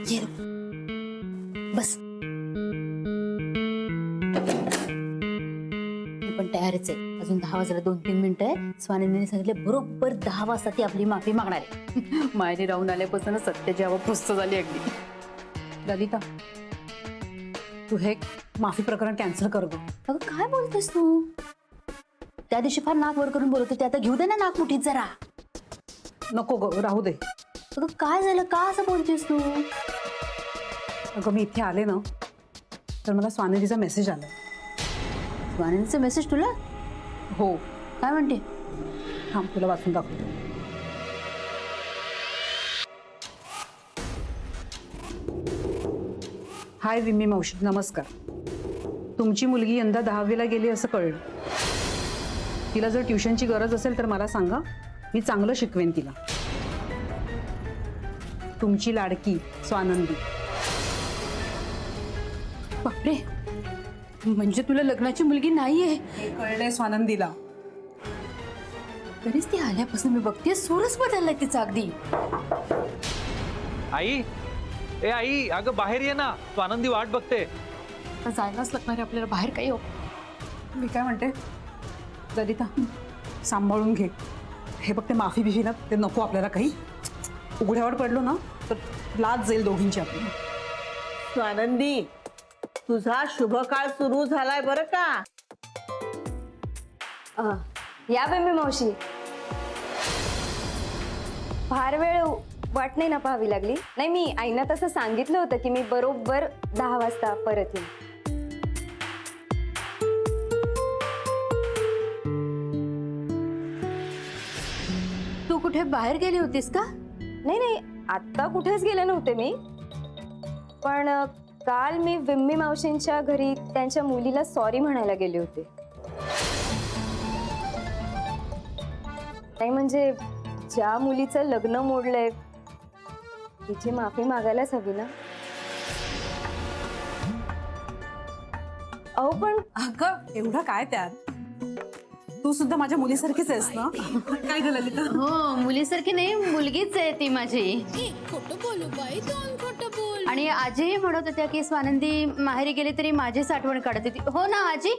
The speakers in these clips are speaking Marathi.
ये बस, मी पण तयारच आहे. अजून 10 वाजला 2-3 मिनिटं आहे. स्वानंदीने सांगितले बरोबर 10 वाजता ती आपली माफी मागणार आहे. मायने राहून आल्यापासून सत्याची हवा पुस्त झाली अगदी. ललिता, तू हे माफी प्रकरण कॅन्सल कर गं. अगं काय बोलतेस तू? त्या दिवशी फार नाक वर करून बोलत होती, आता घेऊ दे ना नाक मुठीत जरा. नको ग, राहू दे. अगं काय झालं, का असं बोलतेस तू? अगं मी इथे आले ना तर मला स्वानंदीचा मेसेज आला. स्वानंदीचा मेसेज तुला? हो, काय म्हणते? थांब तुला वाचून दाखवतो. हाय विम्मी मावशी, नमस्कार. तुमची मुलगी यंदा 10वीला गेली असं कळलं. तिला जर ट्युशनची गरज असेल तर मला सांगा, मी चांगलं शिकवेन तिला. तुमची लाडकी स्वानंदी. बापरे, म्हणजे तुला लग्नाची मुलगी नाहीये? हे कळलंय स्वानंदीला. तरीच ती आल्यापासून मी बघते सूरच बदललाय तिचा अगदी. आई, ए आई, अगं बाहेर ये ना, तू आनंदी वाट बघते. आता जायलाच लागणार आहे आपल्याला बाहेर. काही हो, मी काय म्हणते ललिता, सांभाळून घे. हे बघ, ते माफी बिफी ना ते नको आपल्याला. काही उघड्यावर पडलो ना तर लाज जाईल दोघींची आपली. स्वानंदी, तुझा शुभ काळ सुरू झालाय बरं का. या बेंबी मावशी, फार वेळ वाट नाही ना पाहावी लागली? नाही, मी आईना तसं सांगितलं होतं की मी बरोबर 10 वाजता परत येईन. तू कुठे बाहेर गेली होतीस का? नाही नाही, आत्ता कुठेच गेले नव्हते मी. पण काल मी विम्मी मावशींच्या घरी त्यांच्या मुलीला सॉरी म्हणायला गेले होते. नाही म्हणजे ज्या मुलीचं लग्न मोडलंय तिची माफी मागायलाच हवी ना. अहो पण अगं एवढं काय त्यात? तू सुद्धा माझ्या मुलीसारखीच आहेस ना. काय ग ललिता? हो, मुलीसारखी नाही, मुलगीच आहे ती माझी. आणि आजी म्हणत होत्या की स्वानंदी माहेरी गेली तरी माझीच आठवण काढत होती. हो ना आजी?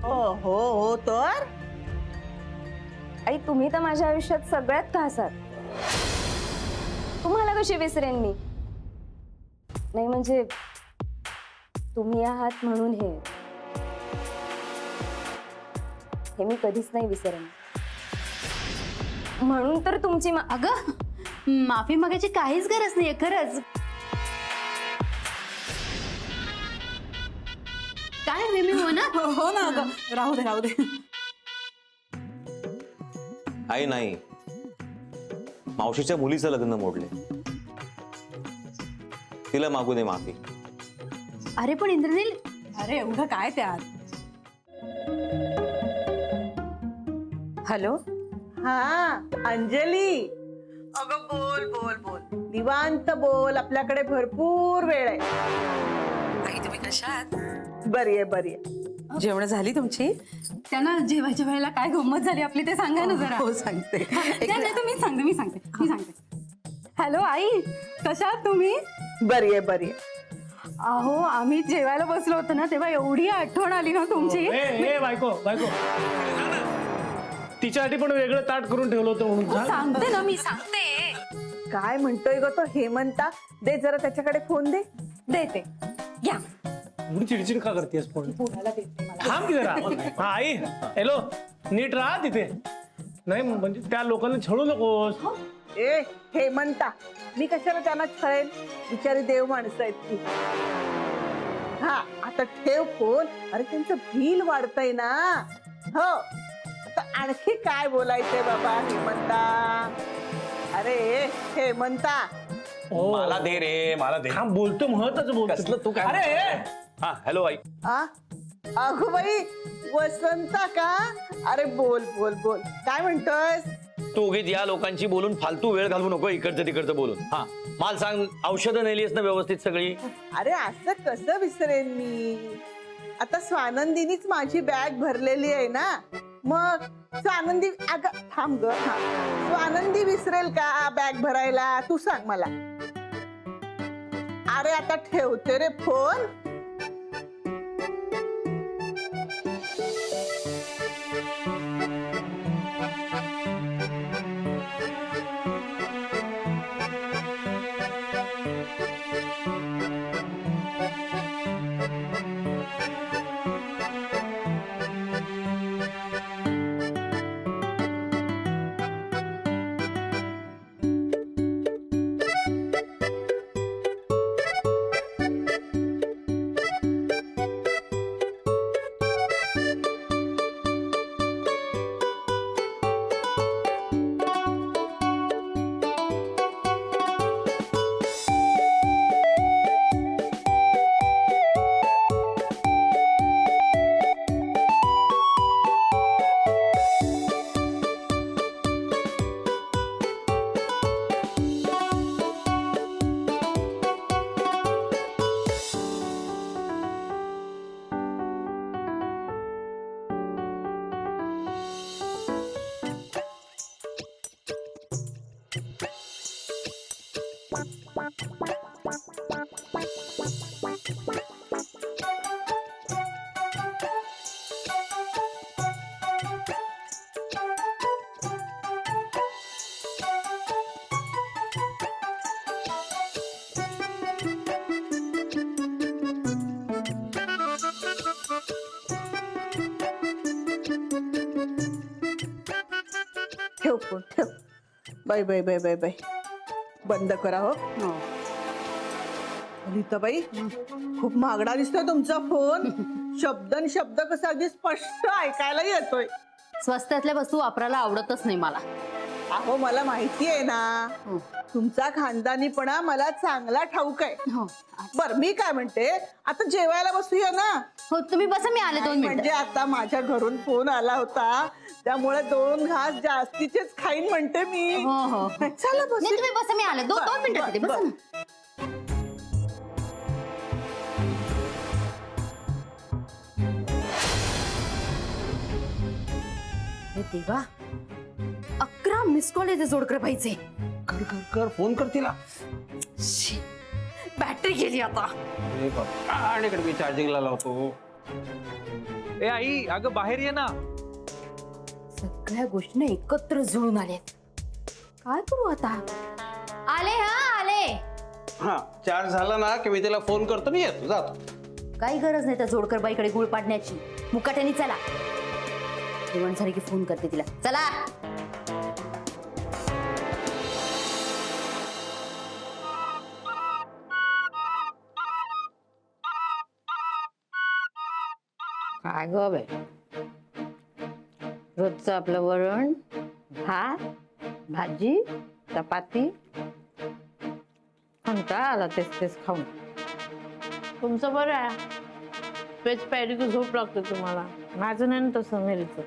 हो तर आई, तुम्ही तर माझ्या आयुष्यात सगळ्यात खास आहात. तुम्हाला कशी विसरेन मी? नाही म्हणजे तुम्ही आहात म्हणून हे मी कधीच नाही विसरेन. म्हणून तर तुमची अगं माफी मागायची काहीच गरज नाहीये खरंच. काय वेमी हो ना? हो ना. अगं राहू दे. आई नाही, मावशीच्या मुलीचं लग्न मोडले, तिला मागू दे माफी. अरे पण इंद्रनील, अरे एवढं काय त्यात? हॅलो. हा अंजली, अगं बोल निवांत बोल, आपल्याकडे भरपूर वेळ आहे. आई तुम्ही कशा आहात? बरी आहे. जेवण झाली तुमची? त्यांना जेवायच्या वेळेला काय गंमत झाली आपली ते सांगा ना जरा. हो सांगते. नाही, मी सांगते. हॅलो आई, कशा आहात तुम्ही? बरी आहे. अहो आम्ही जेवायला बसलो होतो ना तेव्हा एवढी आठवण आली ना तुमची. बायको तिच्यासाठी पण वेगळं ताट करून ठेवलं होतं म्हणून. सांगते ना, मी सांगते. काय म्हणतोय ग तो हेमंता? दे जरा त्याच्याकडे फोन दे. देते, घ्या. एवढी चिडचिड का करतेस फोन? थांब की जरा. हा आई, हॅलो, नीट राहा तिथे. नाही म्हणजे त्या लोकांना छळू नकोस. ए हेमंता, मी कशाला त्यांना छळेन? बिचारी देव माणसं आहेत ती. हा आता ठेव फोन. अरे त्यांचं बिल वाढतंय ना. हो, आता आणखी काय बोलायचंय बाबा हेमंता? अरे हेमंता, मला दे रे, मला दे. थांब, बोलतो महत्वाचं बोलतो. कसलं तू काय? अरे हा हॅलो आई. अगो बाई वसंता का? अरे बोल काय म्हणतोयस? तू उगीच या लोकांची बोलून फालतू वेळ घालवू नको, इकडचं तिकडचं बोलून. हा मला सांग, औषधं नेलीस ना व्यवस्थित सगळी? अरे असं कसं विसरेन मी? आता स्वानंदीनीच माझी बॅग भरलेली आहे ना. मग स्वानंदी, अगं थांब ग. स्वानंदी विसरेल का बॅग भरायला? तू सांग मला. अरे आता ठेवते रे फोन. ठेव फोन ठेव. Bye bye bye bye bye. बंद करा हो. ललिताबाई खूप महागडा दिसतोय तुमचा फोन. शब्दन शब्द कसा अगदी स्पष्ट ऐकायला येतोय. स्वस्तातल्या वस्तू वापरायला आवडतच नाही मला. अहो मला माहिती आहे ना, हो. तुमचा खानदानीपणा मला चांगला ठाऊक आहे. हो बर मी काय म्हणते, आता जेवायला बसूया ना. हो तुम्ही बसा, मी आले 2 म्हणजे मिनिटं. आता माझ्या घरून फोन आला होता, त्यामुळे 2 घास जास्तीचेच खाईन म्हणते मी. हो हो चला बस. नाही तुम्ही बसा, मी आले 2 मिनिटं येते, बसा ना. हे देवा, 11 मिस कॉल येते जोडकर पाहिजे. कर कर कर फोन कर तिला. बॅटरी गेली आता. अरे बाबा आणि इकडे मी चार्जिंगला लावतो. ए आई अगं बाहेर ये ना. सगळ्या गोष्टी एकत्र जुळून आल्यात. काय करू आता? आले हा आले. हा चार्ज झाला ना की मी तिला फोन करतो, मी येतो जातो. काही गरज नाही त्या जोडकर बाईकडे गुळ पाडण्याची. मुकाट्याने चला. जेवण झाले की फोन करते तिला. चला. काय ग बाई, रोजचं आपलं वरण भात भाजी चपाती, कंटाळा आला तेच तेच खाऊन. तुमचं बरं आहे, पेच पॅडीचं झोप लागते तुम्हाला. माझं नाही ना तसं मेरीचं.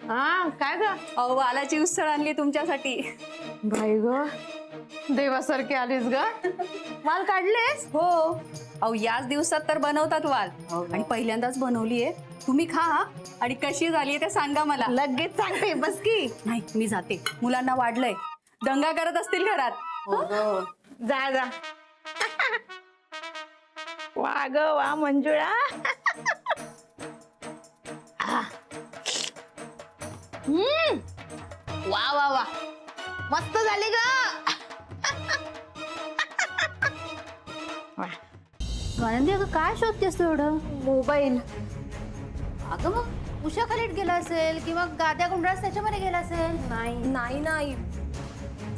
हा काय ग? अहो वालाची उसळ आणली तुमच्यासाठी. बाई ग, देवासारखी आलीस ग. माल काढलेस? हो. अहो याच दिवसात तर बनवतात वाल, आणि पहिल्यांदाच बनवलीये. तुम्ही खा हा. आणि कशी झालीये ते सांगा मला. लगेच सांगते, बस की. नाही मी जाते, मुलांना वाढलंय, दंगा करत असतील घरात. जा जा. वा ग वा मंजुळा. वा वा वा, मस्त झाली ग. आनंदी, अगं काय शोधतेस तू एवढं? मोबाईल. अगं मग उषा खालीत गेला असेल किंवा गाद्या गुंडरास त्याच्यामध्ये गेला असेल. नाही नाही,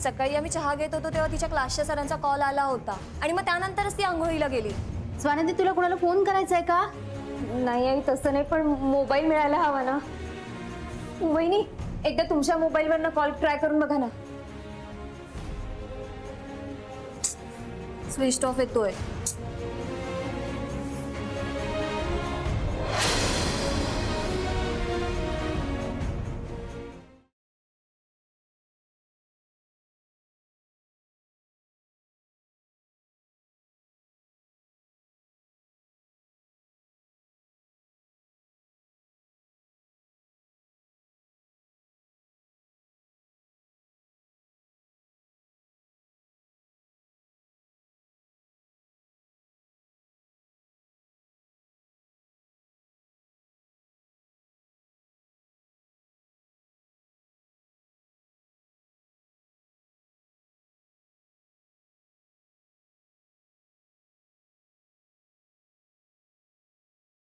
सकाळी आम्ही चहा घेत होतो तेव्हा तिच्या क्लासच्या सरांचा कॉल आला होता, आणि मग त्यानंतरच ती आंघोळीला गेली. स्वानंदी, तुला कोणाला फोन करायचा आहे का? नाही आई तसं नाही, पण मोबाईल मिळायला हवा ना. वहिनी एकदा तुमच्या मोबाईलवरनं कॉल ट्राय करून बघा ना. स्विच ऑफ येतोय.